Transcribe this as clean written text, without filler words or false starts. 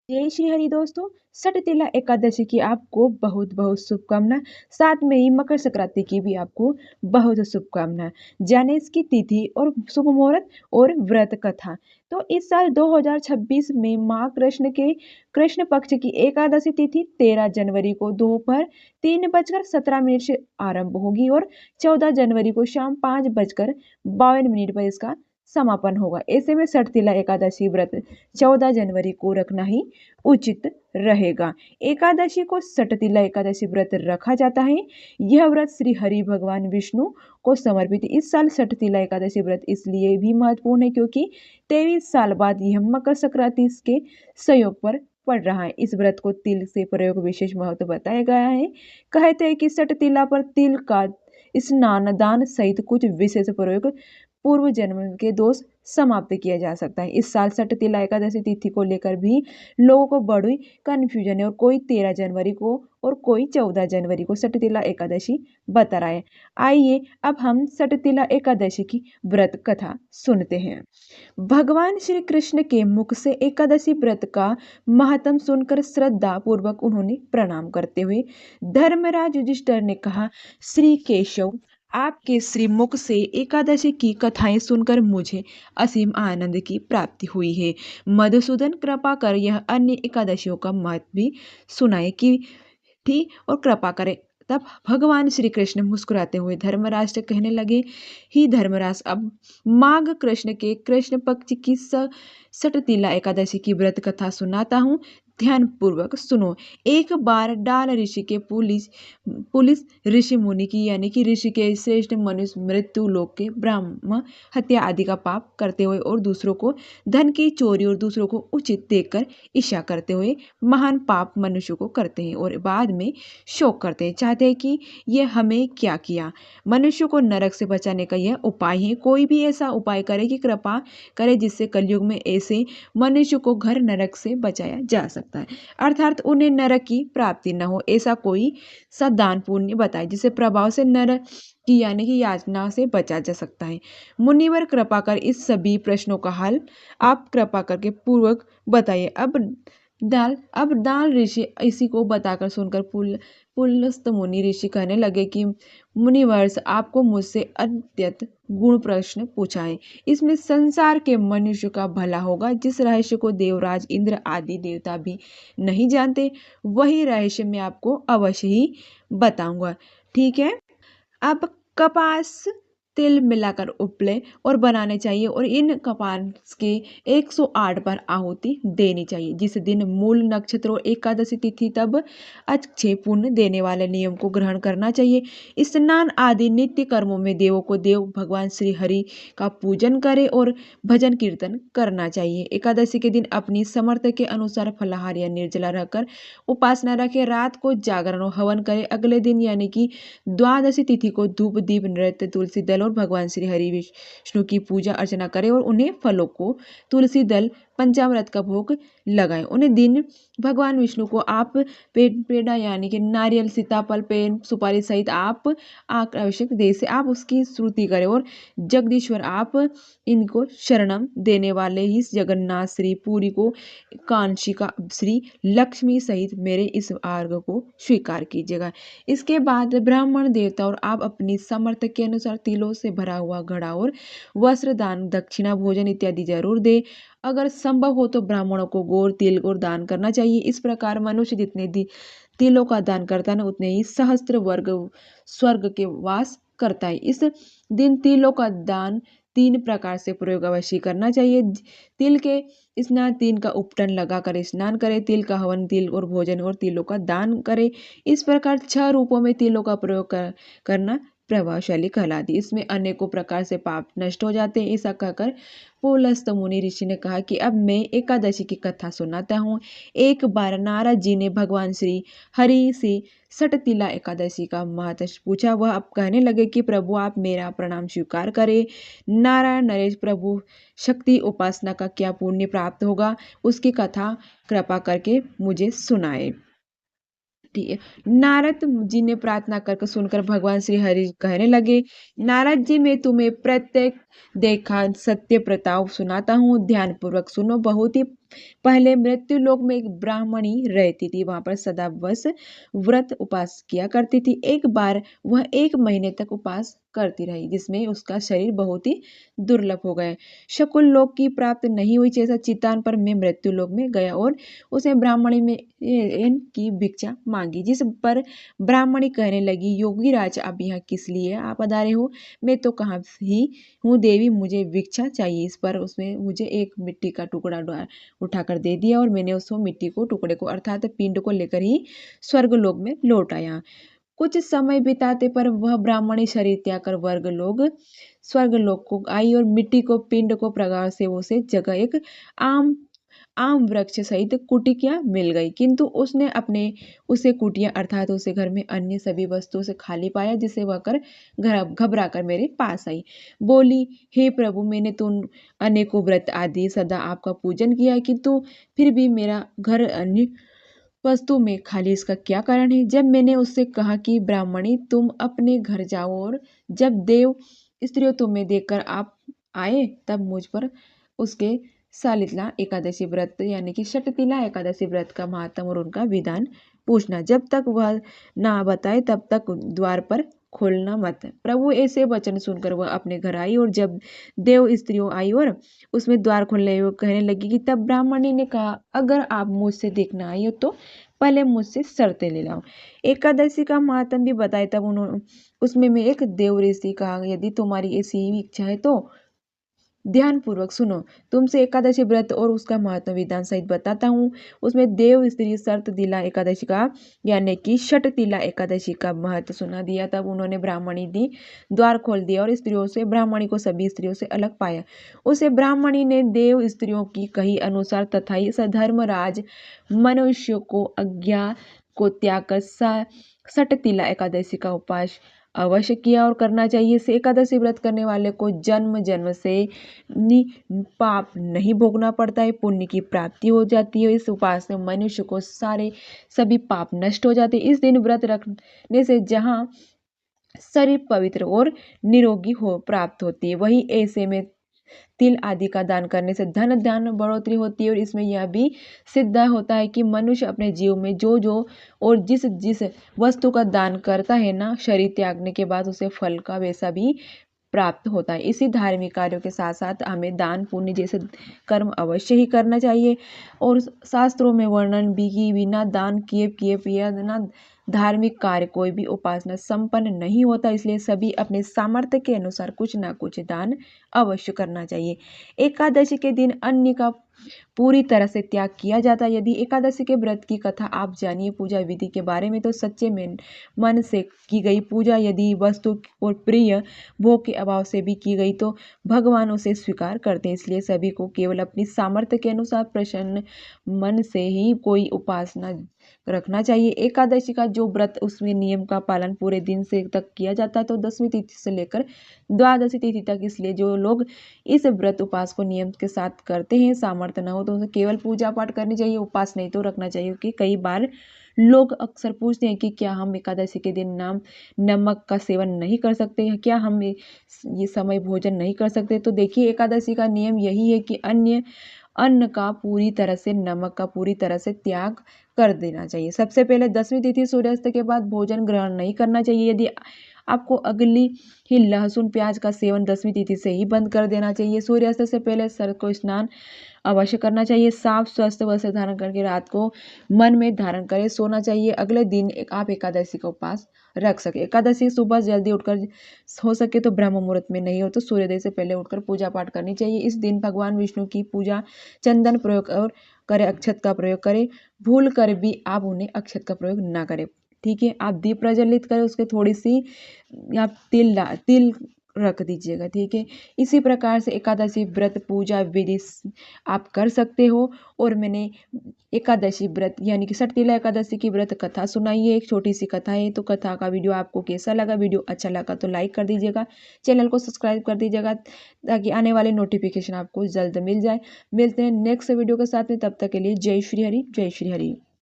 जय श्री हरि दोस्तों। सटतिला एकादशी की आपको बहुत बहुत शुभकामना। साथ में ही मकर संक्रांति की भी आपको बहुत शुभकामना। जाने इसकी तिथि और शुभ मुहूर्त और व्रत कथा। तो इस साल 2026 में माँ कृष्ण के कृष्ण पक्ष की एकादशी तिथि 13 जनवरी को दोपहर 3:17 से आरंभ होगी और 14 जनवरी को शाम 5:52 पर इसका समापन होगा। ऐसे में सटतिला एकादशी व्रत 14 जनवरी को रखना ही उचित रहेगा। एकादशी को सटतिला एकादशी व्रत रखा जाता है। यह व्रत श्री हरि भगवान विष्णु को समर्पित है। इस साल सटतिला एकादशी व्रत इसलिए भी महत्वपूर्ण है क्योंकि 23 साल बाद यह मकर संक्रांति के संयोग पर पड़ रहा है। इस व्रत को तिल से प्रयोग विशेष महत्व बताया गया है। कहते हैं कि सटतिला पर तिल का स्नान दान सहित कुछ विशेष प्रयोग पूर्व जन्म के दोष समाप्त किया जा सकता है। इस साल सटतिला एकादशी तिथि को लेकर भी लोगों को बड़ी कंफ्यूजन है और कोई 13 जनवरी को और कोई 14 जनवरी को सटतिला एकादशी बता रहा है। आइए अब हम सटतिला एकादशी की व्रत कथा सुनते हैं। भगवान श्री कृष्ण के मुख से एकादशी व्रत का महत्व सुनकर श्रद्धा पूर्वक उन्होंने प्रणाम करते हुए धर्मराज युधिष्ठिर ने कहा, श्री केशव, आपके श्रीमुख से एकादशी की कथाएं सुनकर मुझे असीम आनंद की प्राप्ति हुई है। मधुसूदन, कृपा कर यह अन्य एकादशियों का महत्व भी सुनाए कि थी और कृपा करे। तब भगवान श्री कृष्ण मुस्कुराते हुए धर्मराज से कहने लगे, ही धर्मराज, अब माघ कृष्ण के कृष्ण पक्ष की सटतिला एकादशी की व्रत कथा सुनाता हूँ। ध्यान पूर्वक सुनो। एक बार डाल ऋषि के पुलिस ऋषि मुनि की यानी कि ऋषि के श्रेष्ठ मनुष्य मृत्यु लोक के ब्राह्मण हत्या आदि का पाप करते हुए और दूसरों को धन की चोरी और दूसरों को उचित देखकर ईर्ष्या करते हुए महान पाप मनुष्य को करते हैं और बाद में शोक करते हैं, चाहते हैं कि यह हमें क्या किया। मनुष्य को नरक से बचाने का यह उपाय है। कोई भी ऐसा उपाय करे कि कृपा करे जिससे कलयुग में ऐसे मनुष्य को घर नरक से बचाया जा सकता है, अर्थात उन्हें नरक की प्राप्ति न हो। ऐसा कोई सा दान पुण्य बताए जिससे प्रभाव से नरक की यानी कि यातना से बचा जा सकता है। मुनिवर, कृपा कर इस सभी प्रश्नों का हल आप कृपा करके पूर्वक बताइए। अब दाल ऋषि इसी को बताकर सुनकर पुलस्त मुनि ऋषि कहने लगे कि मुनिवर्ष, आपको मुझसे अत्यंत गुण प्रश्न पूछा है। इसमें संसार के मनुष्य का भला होगा। जिस रहस्य को देवराज इंद्र आदि देवता भी नहीं जानते, वही रहस्य मैं आपको अवश्य ही बताऊंगा। ठीक है। अब कपास तिल मिलाकर उपले और बनाने चाहिए और इन कपास के 108 बार आहुति देनी चाहिए। जिस दिन मूल नक्षत्र और एकादशी तिथि तब अच्छे पुण्य देने वाले नियम को ग्रहण करना चाहिए। स्नान आदि नित्य कर्मों में देवों को देव भगवान श्री हरि का पूजन करे और भजन कीर्तन करना चाहिए। एकादशी के दिन अपनी समर्थ के अनुसार फलाहार या निर्जला रहकर उपासना रखे। रात को जागरण और हवन करे। अगले दिन यानी कि द्वादशी तिथि को धूप दीप नृत्य तुलसी दल और भगवान श्री हरि विष्णु की पूजा अर्चना करें और उन्हें फलों को तुलसी दल पंचामृत का भोग लगाएं। उन्हें दिन भगवान विष्णु को आप पेड़ा यानी कि नारियल, सीताफल, पेन, सुपारी सहित आप आवश्यक दे से आप उसकी स्तुति करें और जगदीश्वर, आप इनको शरणम देने वाले ही जगन्नाथ श्री पुरी को कांशिका श्री लक्ष्मी सहित मेरे इस आर्ग को स्वीकार कीजिएगा। इसके बाद ब्राह्मण देवता और आप अपनी सामर्थ्य के अनुसार तिलों से भरा हुआ घड़ा और वस्त्र दान, दक्षिणा, भोजन इत्यादि जरूर दे। अगर संभव हो तो ब्राह्मणों को गोर तिल और दान करना चाहिए। इस प्रकार मनुष्य जितने तिलों का दान करता है उतने ही सहस्त्र वर्ग स्वर्ग के वास करता है। इस दिन तिलों का दान 3 प्रकार से प्रयोग अवश्य करना चाहिए। तिल के स्नान, तिल का उपटन लगाकर स्नान करें, तिल का हवन, तिल और भोजन और तिलों का दान करें। इस प्रकार 6 रूपों में तिलों का प्रयोग करना प्रभावशाली कहलाती। इसमें अनेकों प्रकार से पाप नष्ट हो जाते हैं। ऐसा कहकर पुलस्त मुनि ऋषि ने कहा कि अब मैं एकादशी की कथा सुनाता हूँ। एक बार नारद जी ने भगवान श्री हरि से सटतिला एकादशी का महत्व पूछा। वह अब कहने लगे कि प्रभु, आप मेरा प्रणाम स्वीकार करें। नारायण नरेश, प्रभु शक्ति उपासना का क्या पुण्य प्राप्त होगा, उसकी कथा कृपा करके मुझे सुनाए। ठीक है। नारद जी ने प्रार्थना करके सुनकर भगवान श्री हरि कहने लगे, नारद जी, मैं तुम्हें प्रत्येक देखा सत्य प्रताप सुनाता हूँ। ध्यान पूर्वक सुनो। बहुत ही पहले मृत्यु लोक में एक ब्राह्मणी रहती थी, वहां पर सदा बस व्रत उपास किया करती थी। एक बार वह 1 महीने तक उपास करती रही, जिसमें उसका शरीर बहुत ही दुर्लभ हो गए। शकुल लोक की प्राप्त नहीं हुई, जैसा चितान पर मैं मृत्यु लोक में गया और उसने ब्राह्मणी में इनकी भिक्षा मांगी, जिस पर ब्राह्मणी कहने लगी, योगी राज आप यहाँ किस लिए आप पधारे हो? मैं तो कहाँ ही हूँ देवी, मुझे भिक्षा चाहिए। इस पर उसने मुझे एक मिट्टी का टुकड़ा उठाकर दे दिया और मैंने उसको मिट्टी को टुकड़े को अर्थात पिंड को लेकर ही स्वर्गलोक में लौट आया। कुछ समय बिताते पर वह ब्राह्मणी शरीर त्याग कर स्वर्गलोक को आई और मिट्टी को पिंड को प्रगाढ़ से उसे जगह एक आम आम वृक्ष सहित कुटिया मिल गई, किंतु उसने अपने उसे कुटिया अर्थात उसे घर में अन्य सभी वस्तुओं से खाली पाया, जिसे वह कर घबरा कर मेरे पास आई। बोली, हे प्रभु, मैंने तो अनेकों व्रत आदि सदा आपका पूजन किया है, किंतु फिर भी मेरा घर अन्य वस्तु में खाली, इसका क्या कारण है? जब मैंने उससे कहा कि ब्राह्मणी तुम अपने घर जाओ और जब देव स्त्रियों तुम्हें देखकर आप आए तब मुझ पर उसके सालितला एकादशी व्रत यानी कि षटतिला एकादशी व्रत का महात्म और उनका विधान पूछना। जब तक वह ना बताए तब तक द्वार पर खोलना मत। प्रभु ऐसे वचन सुनकर वह अपने घर आई और जब देव स्त्रियों आई और उसमें द्वार खोलने वो कहने लगी कि तब ब्राह्मणी ने कहा, अगर आप मुझसे देखना आई हो तो पहले मुझसे शर्तें ले लाओ। एकादशी का महात्म भी बताए तब उन्होंने उसमें मैं एक देव ऋषि कहा, यदि तुम्हारी ऐसी इच्छा है तो ध्यान पूर्वक सुनो, तुमसे एकादशी व्रत और उसका महत्व विधान सहित बताता हूँ। उसमें देव स्त्री शर्त तिला एकादशी का यानी कि षट तिला एकादशी का महत्व सुना दिया। तब उन्होंने ब्राह्मणी दी द्वार खोल दिया और स्त्रियों से ब्राह्मणी को सभी स्त्रियों से अलग पाया। उसे ब्राह्मणी ने देव स्त्रियों की कही अनुसार तथा सधर्मराज मनुष्य को आज्ञा को त्याग कर षट तिला एकादशी का उपास अवश्य किया और करना चाहिए। इसे एकादशी व्रत करने वाले को जन्म जन्म से पाप नहीं भोगना पड़ता है, पुण्य की प्राप्ति हो जाती है। इस उपास में मनुष्य को सभी पाप नष्ट हो जाते हैं। इस दिन व्रत रखने से जहाँ शरीर पवित्र और निरोगी हो प्राप्त होती है, वही ऐसे में तिल आदि का दान करने से धन धान बढ़ोतरी होती है। और इसमें यह भी सिद्ध होता है कि मनुष्य अपने जीवन में जो जो और जिस जिस वस्तु का दान करता है ना, शरीर त्यागने के बाद उसे फल का वैसा भी प्राप्त होता है। इसी धार्मिक कार्यों के साथ साथ हमें दान पुण्य जैसे कर्म अवश्य ही करना चाहिए। और शास्त्रों में वर्णन भी कि बिना दान किए किए ना धार्मिक कार्य कोई भी उपासना संपन्न नहीं होता, इसलिए सभी अपने सामर्थ्य के अनुसार कुछ ना कुछ दान अवश्य करना चाहिए। एकादशी के दिन अन्न का पूरी तरह से त्याग किया जाता है। यदि एकादशी के व्रत की कथा आप जानिए पूजा विधि के बारे में, तो सच्चे में मन से की गई पूजा यदि वस्तु और प्रिय भोग के अभाव से भी की गई तो भगवान उसे स्वीकार करते हैं। इसलिए सभी को केवल अपनी सामर्थ्य के अनुसार प्रसन्न मन से ही कोई उपासना रखना चाहिए। एकादशी का जो व्रत उसमें नियम का पालन पूरे दिन से तक किया जाता है, तो 10वीं तिथि से लेकर द्वादशी तिथि तक। इसलिए जो लोग इस व्रत उपास को नियम के साथ करते हैं, सामर्थ्य न हो तो उसे केवल पूजा पाठ करनी चाहिए, उपास नहीं तो रखना चाहिए। क्योंकि कई बार लोग अक्सर पूछते हैं कि क्या हम एकादशी के दिन नमक का सेवन नहीं कर सकते हैं, क्या हम ये समय भोजन नहीं कर सकते? तो देखिए, एकादशी का नियम यही है कि अन्न का पूरी तरह से नमक का पूरी तरह से त्याग कर देना चाहिए। सबसे पहले 10वीं तिथि सूर्यास्त के बाद भोजन ग्रहण नहीं करना चाहिए। यदि आपको अगली ही लहसुन प्याज का सेवन 10वीं तिथि से ही बंद कर देना चाहिए। सूर्यास्त से पहले सर को स्नान अवश्य करना चाहिए। साफ स्वस्थ वस्त्र धारण करके रात को मन में धारण करे सोना चाहिए। अगले दिन आप एकादशी का उपवास रख सके। एकादशी सुबह जल्दी उठकर हो सके तो ब्रह्म मुहूर्त में, नहीं हो तो सूर्योदय से पहले उठकर पूजा पाठ करनी चाहिए। इस दिन भगवान विष्णु की पूजा चंदन प्रयोग और करे, अक्षत का प्रयोग करें। भूल कर भी आप उन्हें अक्षत का प्रयोग ना करें। ठीक है, आप दीप प्रज्वलित करें, उसके थोड़ी सी आप तिल रख दीजिएगा। ठीक है, इसी प्रकार से एकादशी व्रत पूजा विधि आप कर सकते हो। और मैंने एकादशी व्रत यानी कि षटतिला एकादशी की व्रत कथा सुनाई है, एक छोटी सी कथा है। तो कथा का वीडियो आपको कैसा लगा? वीडियो अच्छा लगा तो लाइक कर दीजिएगा, चैनल को सब्सक्राइब कर दीजिएगा ताकि आने वाले नोटिफिकेशन आपको जल्द मिल जाए। मिलते हैं नेक्स्ट वीडियो के साथ में, तब तक के लिए जय श्री हरि, जय श्री हरि।